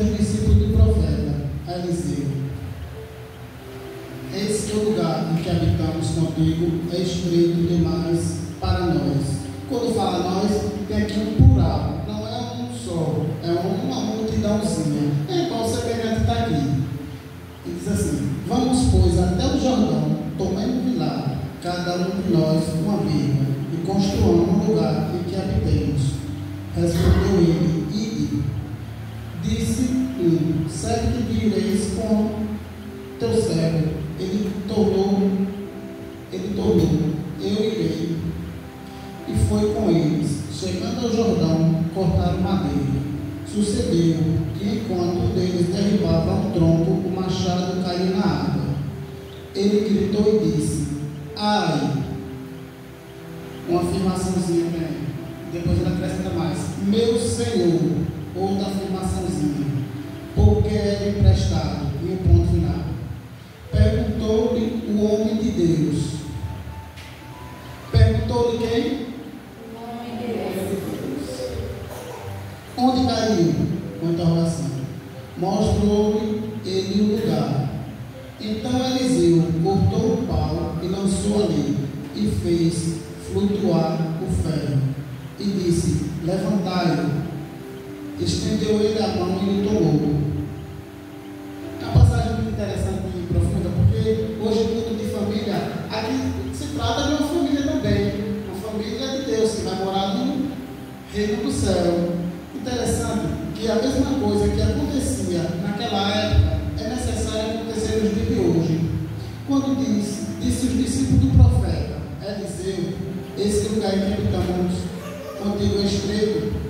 os discípulos do profeta Eliseu: eis que o lugar em que habitamos contigo é estreito demais para nós. Quando fala nós, tem aqui um plural, não é um só, é uma multidãozinha. É igual semelhante está aqui. E diz assim: vamos, pois, até o Jordão, tomemos lá, cada um de nós, uma vírgula, e construamos um lugar em que habitemos. Respondeu ele: ide. Disse segue que ireis com teu servo. Ele tornou, eu irei. E foi com eles. Chegando ao Jordão, cortaram madeira. Sucedeu que, enquanto um deles derribava um tronco, o machado caiu na água. Ele gritou e disse: ai! Uma afirmaçãozinha bem. Depois ele acrescenta mais: meu Senhor. Outra afirmaçãozinha: porque é emprestado. E o ponto final. Perguntou-lhe o homem de Deus. Perguntou-lhe quem? Onde caiu? Com interrogação. Mostrou-lhe ele o lugar. Então Eliseu cortou o pau e lançou ali, e fez flutuar o ferro. E disse: levantai-o. Estendeu ele a mão e lhe tomou. É uma passagem muito interessante e profunda, porque hoje, culto de família, aqui se trata de uma família também, uma família de Deus que vai morar no reino do céu. Interessante que a mesma coisa que acontecia naquela época é necessário acontecer nos dias de hoje. Quando disse os discípulos do profeta Eliseu: esse lugar em que habitamos contigo é estreito.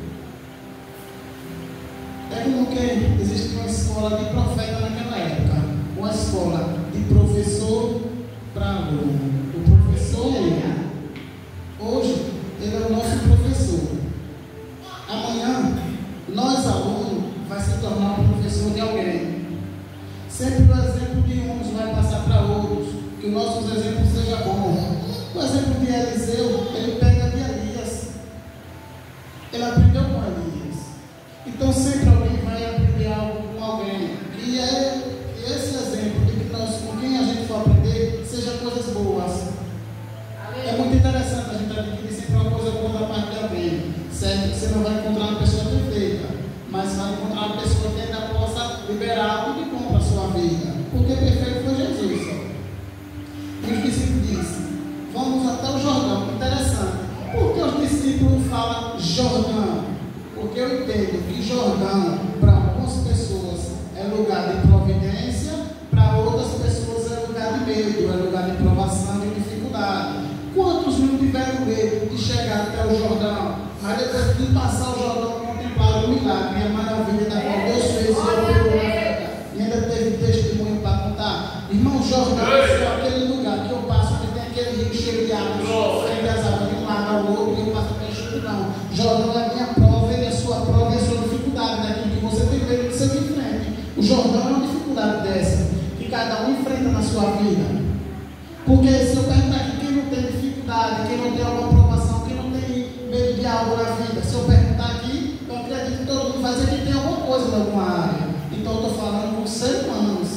É como que existia uma escola de profeta naquela época, uma escola de professor para aluno. O professor hoje ele é o nosso professor. Amanhã nós alunos vai se tornar um professor de alguém. Sempre o exemplo de uns vai passar para outros, que os nossos exemplos sejam bons. O exemplo de Eliseu, ele pega de Elias. Ele aprendeu com Elias. Então sempre alguém vai aprender algo com alguém. E esse exemplo de que nós, com quem a gente for aprender, seja coisas boas. É muito interessante a gente adquirir sempre uma coisa boa da parte de alguém. Certo? Você não vai encontrar uma pessoa perfeita, mas vai encontrar uma pessoa que ainda possa liberar algo de bom para a sua vida. Porque perfeito foi Jesus. E os discípulos dizem: vamos até o Jordão. Interessante. Por que os discípulos falam Jordão? Porque eu entendo que Jordão, para algumas pessoas, é lugar de providência, para outras pessoas é lugar de medo, é lugar de provação, de dificuldade. Quantos não tiveram medo de chegar até o Jordão, mas depois de passar o Jordão, contemplaram o milagre e a maravilha da qual Deus fez e ainda teve testemunho para contar? Irmão, Jordão é aquele lugar que eu passo, que tem aquele rio cheio de água, frente às águas de um lado ao outro, e eu passo pelo Jordão. Jordão é a minha prova, ele é a sua prova e a sua dificuldade, daquilo que você tem medo de ser de frente. O Jordão é uma dificuldade dessa, que cada um enfrenta na sua vida. Porque se eu perguntar aqui quem não tem dificuldade, quem não tem alguma provação, quem não tem medo de algo na vida, se eu perguntar aqui, eu acredito que todo mundo vai dizer que tem alguma coisa em alguma área. Então eu estou falando com seres humanos.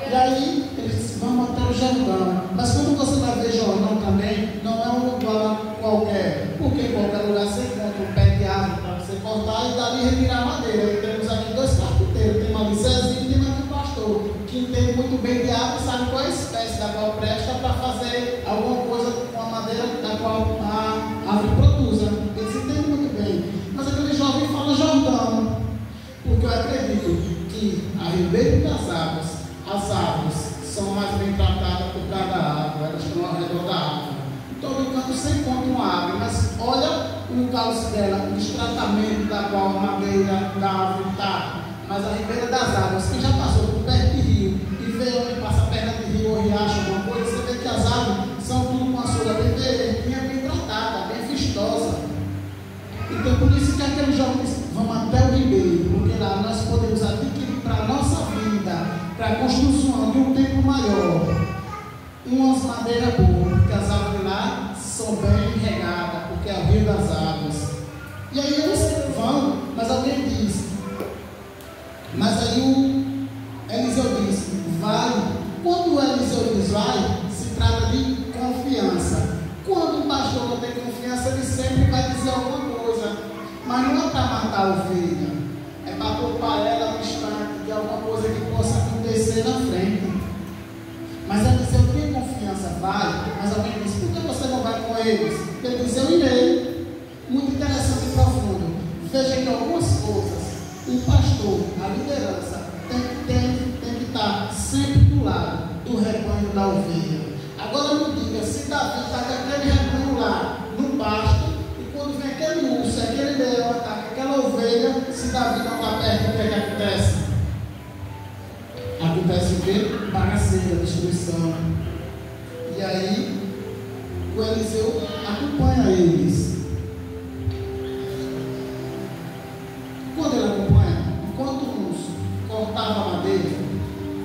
E aí eles dizem: vamos até o Jordão. Mas quando você vai ver Jordão também, não é um lugar qualquer. Porque em qualquer lugar você encontra um pé de árvore para você cortar e dali retirar madeira. E temos aqui dois carpinteiros, tem uma Zezinho e tem aqui um pastor, que entende muito bem de árvore e sabe qual é a espécie da qual presta para fazer alguma coisa com a madeira da qual a árvore produza. Eles entendem muito bem. Mas aquele jovem fala Jordão, porque eu acredito que a ribeira das águas, as árvores são mais bem tratadas por cada árvore, elas estão ao redor da árvore. Em todo canto você encontra uma árvore, mas olha o cálice dela, o destratamento da qual a madeira da árvore está. Mas a ribeira das águas, quem já passou por perto de rio e vê onde passa perto de rio ou riacho, alguma coisa, você vê que as árvores são tudo com a folha bem verdinha, bem tratada, bem vistosa. Então por isso que aquele jovem disse: vamos até o ribeiro, porque lá nós podemos adquirir para a nossa vida, para a construção de um templo maior, umas madeiras boas, porque as árvores lá são bem regadas, porque é o rio das águas. E aí eles vão, mas alguém diz: pastor não tem confiança, ele sempre vai dizer alguma coisa. Mas não é para matar a ovelha, é para poupar ela no instante de alguma coisa que possa acontecer na frente. Mas é dizer, eu tenho confiança, vai. Mas alguém diz, por que você não vai com eles? Ele diz, eu irei. Muito interessante e profundo. Veja que algumas coisas, o pastor, a liderança, tem que estar sempre do lado do rebanho da ovelha. Agora me diga, se Davi está com aquele rebanho lá, no pasto, e quando vem aquele urso, aquele leão, ataca aquela ovelha, se Davi não está perto, o que é que acontece? Acontece o quê? Bagaceira, destruição. E aí, o Eliseu acompanha eles. Quando ele acompanha, enquanto uns cortava a madeira,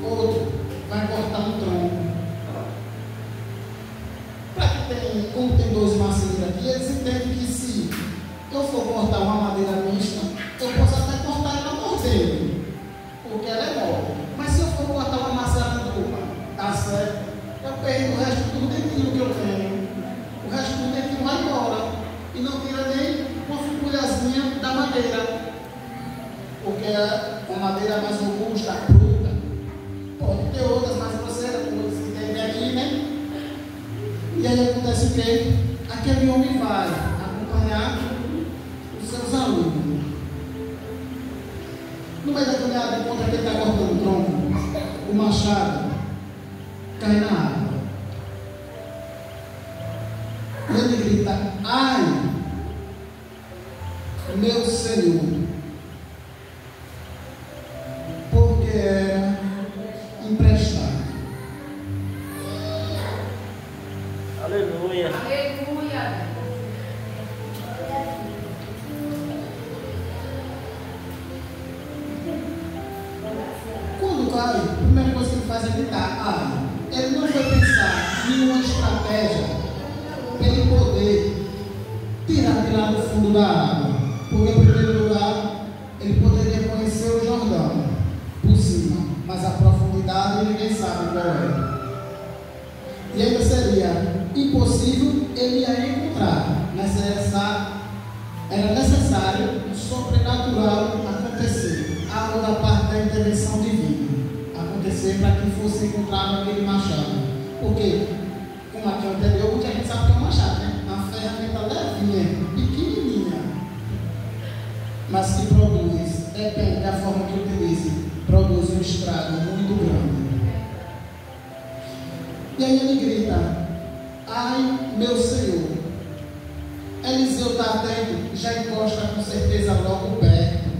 outro vai cortar um tronco. Como tem 12 marceleiros aqui, eles entendem que se eu for cortar uma madeira mista, eu posso até cortar ela por dentro, porque ela é nova. Mas se eu for cortar uma maçã dupla, tá certo? Eu perco o resto tudo dentro que eu tenho. O resto tudo dentro vai embora. E não tira nem uma figurazinha da madeira. Porque uma madeira mais robusta, bruta. Pode ter outras mais grosseiras, como eles entendem aqui, né? E aí acontece o quê? Aquele homem vai acompanhar os seus alunos. No meio da caminhada, enquanto ele está cortando o tronco, o machado cai na água. Ele grita, ai, meu Senhor, porque era emprestado. Aleluia. Aleluia. Quando cai, a primeira coisa que ele faz é gritar, ai. Ele não foi pensar em uma estratégia para ele poder tirar de lá do fundo da água. Porque, em primeiro lugar, ele poderia conhecer o Jordão por cima, mas a profundidade ninguém sabe qual é. E ainda seria impossível ele ia encontrar. Era necessário o sobrenatural acontecer, algo da parte da intervenção divina acontecer para que fosse encontrado aquele machado. Porque, como aqui no anterior, muita gente sabe que é um machado, né? Uma ferramenta levinha, pequenininha, mas que produz, depende da forma que utilize, produz um estrago muito grande. E aí ele grita, ai meu Senhor. Eliseu está atento, já encosta com certeza logo perto.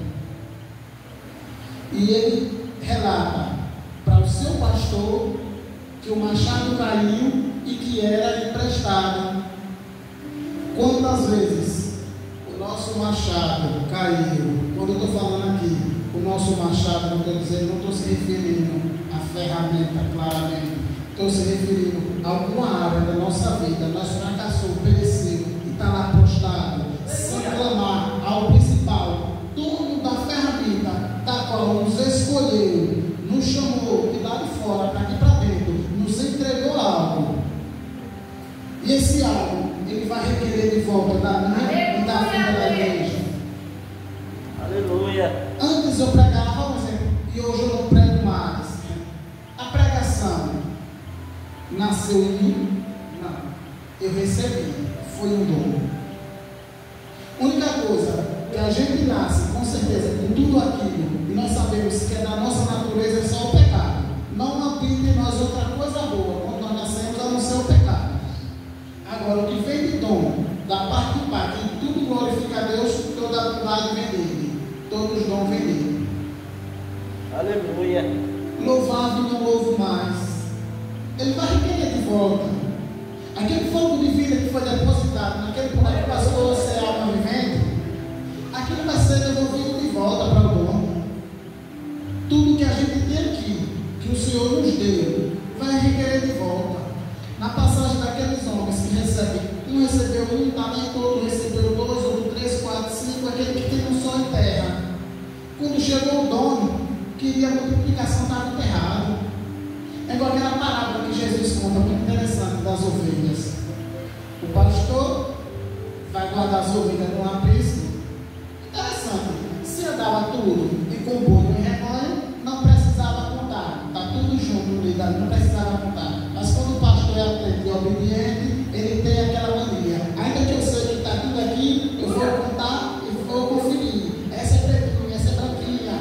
E ele relata para o seu pastor que o machado caiu e que era emprestado. Quantas vezes o nosso machado caiu? Quando eu estou falando aqui, o nosso machado, não estou dizendo, não estou se referindo à ferramenta, claramente. Estou se referindo a alguma área da nossa vida, nós fracassou, pereceu e está lá prostrado, sem clamar ao principal, dono da ferramenta, da qual nos escolheu, nos chamou de lá de fora para aqui para dentro, nos entregou algo. E esse algo, ele vai requerer de volta da minha e da vida da igreja. Aleluia. Antes eu pregava, por exemplo, e hoje eu não prego mais. A pregação nasceu em mim? Não. Eu recebi. Foi um dom. A única coisa que a gente nasce, com certeza, com tudo aquilo, e nós sabemos que é da nossa natureza, é só o pecado. Não habita em nós outra coisa boa quando nós nascemos, a não ser o pecado. Agora, o que vem de dom, da parte do Pai, que tudo glorifica a Deus, toda a bondade vem dele. Todos os dons vêm dele. Aleluia. Louvado não louvo mais. Ele vai requerer de volta. Aquele fogo de vida que foi depositado naquele poder que passou a ser alma vivente, aquilo vai ser devolvido de volta para o dono. Tudo que a gente tem aqui, que o Senhor nos deu, vai requerer de volta. Na passagem daqueles homens que recebem, um recebeu um, também todo recebeu dois, outro 3, 4, 5, aquele que tem um só em terra. Quando chegou o dono, queria a multiplicação, estava enterrado. É igual aquela parábola que Jesus conta, muito interessante, das ovelhas. O pastor guardar as ovelhas num aprisco. Interessante, se andava tudo e com boi no rebanho, não precisava contar, está tudo junto no meio dali, não precisava contar. Mas quando o pastor é atento e obediente, ele tem aquela mania. Ainda que eu sei que está tudo aqui, eu vou contar e vou conferir. Essa é pretinha, essa é branquinha,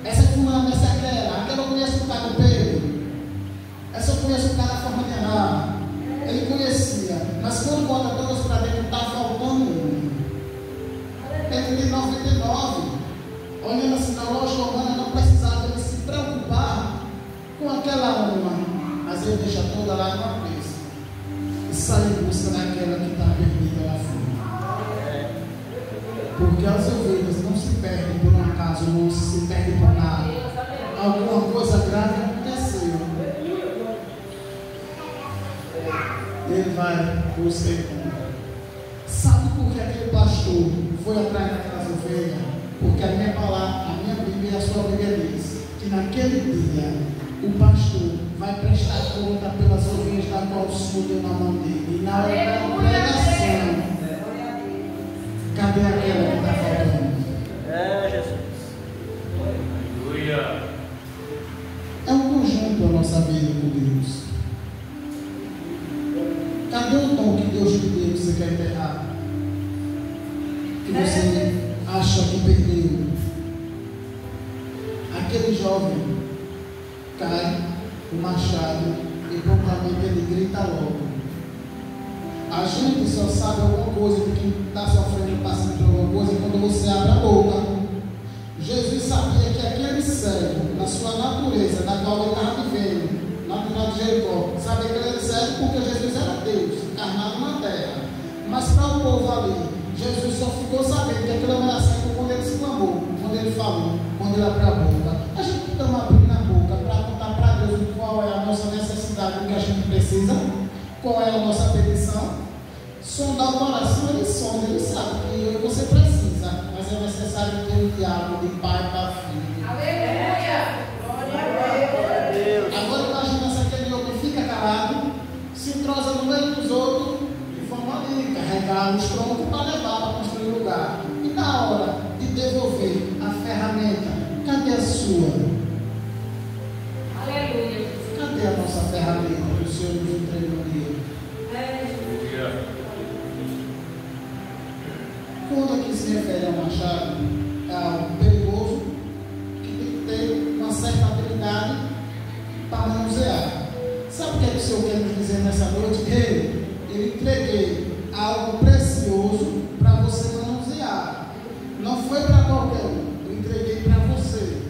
essa é fulana, essa é aquela eu conheço o cara do Pedro, essa eu conheço o cara da forma de andar. Ele conhecia, mas quando bota todas para dentro, está faltando um. Ele tem 99. Olhando assim na loja romana, não precisava ele se preocupar com aquela uma. Mas ele deixa toda lá numa presa e sai em busca daquela que está perdida lá fora. Porque as ovelhas não se perdem por um acaso, não se perdem por nada. Alguma coisa grave aconteceu. Ele vai buscar e compra. Sabe por que aquele pastor foi atrás daquelas ovelhas? Porque a minha palavra, a minha Bíblia e a sua Bíblia diz que naquele dia o pastor vai prestar conta pelas ovelhas da qual o Senhor deu na mão dele. E na hora da pregação, cadê aquela que está faltando? É, Jesus. Aleluia. É um conjunto a nossa vida com Deus. Cadê o dom que Deus te deu que você quer enterrar? Que você acha que perdeu? Aquele jovem cai o machado e prontamente ele grita logo. A gente só sabe alguma coisa de quem está sofrendo, passando por alguma coisa quando você abre a boca. Jesus sabia que aquele cego, na sua natureza, na qual ele estava vivendo, natural de Jericó, sabia que ele era cego porque Jesus era Deus, encarnado na terra. Mas para o povo ali, Jesus só ficou sabendo que aquilo era cego quando ele exclamou, quando ele falou, quando ele abriu a boca. A gente estamos abrindo a boca para contar para Deus qual é a nossa necessidade, o que a gente precisa, qual é a nossa petição. Sondar o coração, ele sonda, ele sabe que você precisa, mas é necessário ter um diálogo de pai para filho. Aleluia! Glória a Deus. Agora imagina se aquele homem fica calado, se entrosa no meio dos outros e vamos ali carregar os troncos para levar para construir o lugar. E na hora de devolver a ferramenta, cadê a sua? Aleluia! Cadê a nossa ferramenta que o Senhor nos entregou no dia? Quando aqui se refere ao machado, é algo perigoso que tem que ter uma certa habilidade para manusear. Sabe o que é que o Senhor quer nos dizer nessa noite? Eu entreguei algo precioso para você manusear. Não foi para qualquer um, eu entreguei para você.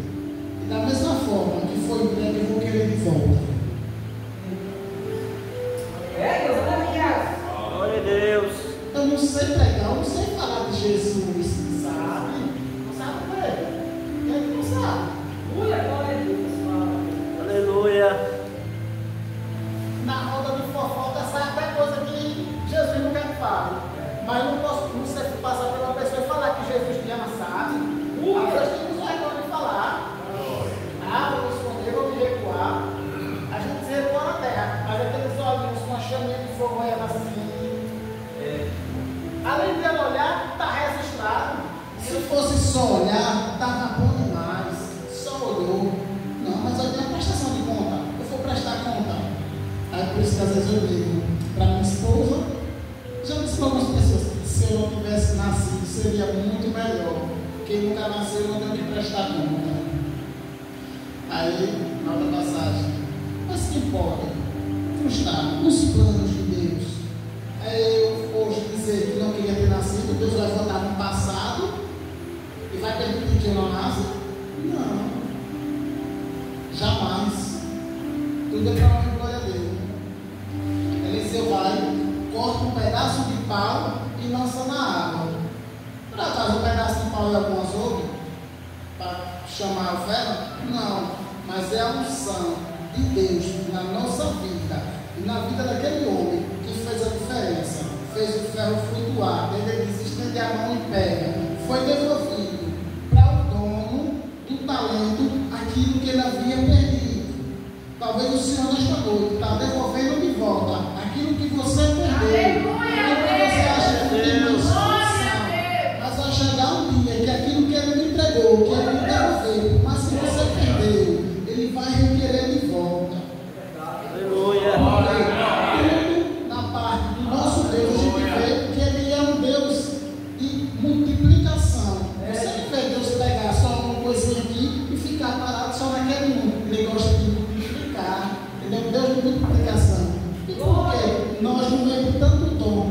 E da mesma forma que foi entregue, eu vou querer de volta. Glória a Deus. Eu não sei pregar, eu não sei falar de Jesus, sabe? Não sabe pregar. Ele não sabe. Aleluia. Na roda de fofoca sai até coisa que Jesus não quer que fale. Mas eu não posso você passar pela pessoa e falar que Jesus te ama, sabe? Às vezes temos vergonha de falar. Vou me esconder, vou me recuar. A gente se recua na terra, mas aqueles olhinhos com a chaminha de fogo olhando assim. Além de ela olhar, está registrado. Se fosse só olhar, estava bom demais. Só olhou. Não, mas eu tenho a prestação de conta. Eu vou prestar conta. Aí por isso que às vezes eu digo para minha esposa, já disse para algumas pessoas, se eu não tivesse nascido, seria muito melhor. Quem nunca nasceu não tem que prestar conta. Aí, na outra passagem, mas que pode frustrar nos planos de Deus. Eu hoje dizer que não queria ter nascido, Deus vai voltar no passado e vai permitir que eu não nasça? Não. Jamais. Tudo é para a glória dele. Eliseu vai, corta um pedaço de pau e lança na água. Por acaso um pedaço de pau é algum azogue? Para chamar a oferta? Não. Mas é a unção de Deus na nossa vida e na vida daquele homem que fez a diferença, fez o ferro flutuar. Ele diz: estende a mão e pega. Foi devolvido para o dono do talento aquilo que ele havia perdido. Talvez o Senhor nesta noite está devolvendo de volta aquilo que você perdeu. Aleluia! Aquilo que você acha que tem mais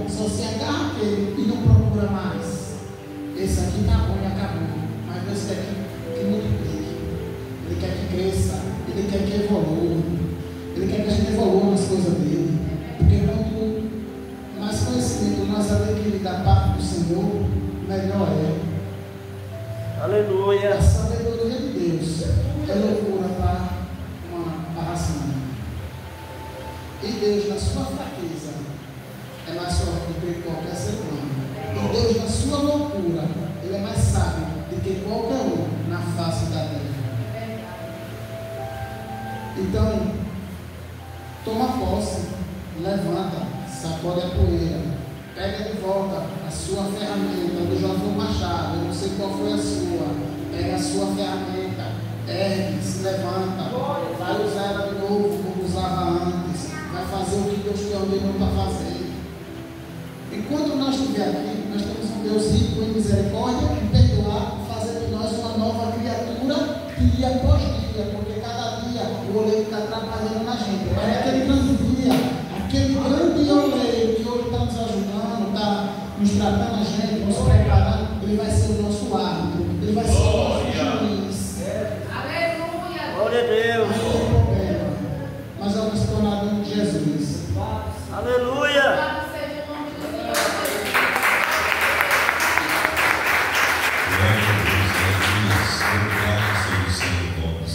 só se agarra aquele e não procura mais. Esse aqui tá bom e acabou. Mas Deus quer que multiplique. Ele quer que cresça. Ele quer que evolua. Ele quer que a gente evolua nas coisas dele. Porque quanto mais conhecimento nós adquirimos da parte do Senhor, melhor é. Aleluia. A sabedoria de Deus é loucura para uma raça humana. E Deus, na sua fraqueza, é mais forte do que qualquer ser humano. E Deus, na sua loucura, Ele é mais sábio do que qualquer um na face da terra. Então, toma posse, levanta, sacode a poeira, pega de volta a sua ferramenta. Eu já fui machado, eu não sei qual foi a sua. Pega a sua ferramenta, ergue, se levanta, vai usar ela de novo como usava antes, vai fazer o que Deus te ordenou para fazer. Enquanto nós estivermos aqui, nós temos um Deus rico em misericórdia e perdoar, fazer de nós uma nova criatura dia após dia, porque cada dia o oleiro está trabalhando na gente. Mas aquele grande dia, aquele grande oleiro que hoje está nos ajudando, está nos tratando a gente, nos preparando, ele vai ser o nosso árbitro, ele vai ser o nosso juiz. Aleluia! Glória a Deus. Não tem problema, mas vamos se tornar um de Jesus. Aleluia.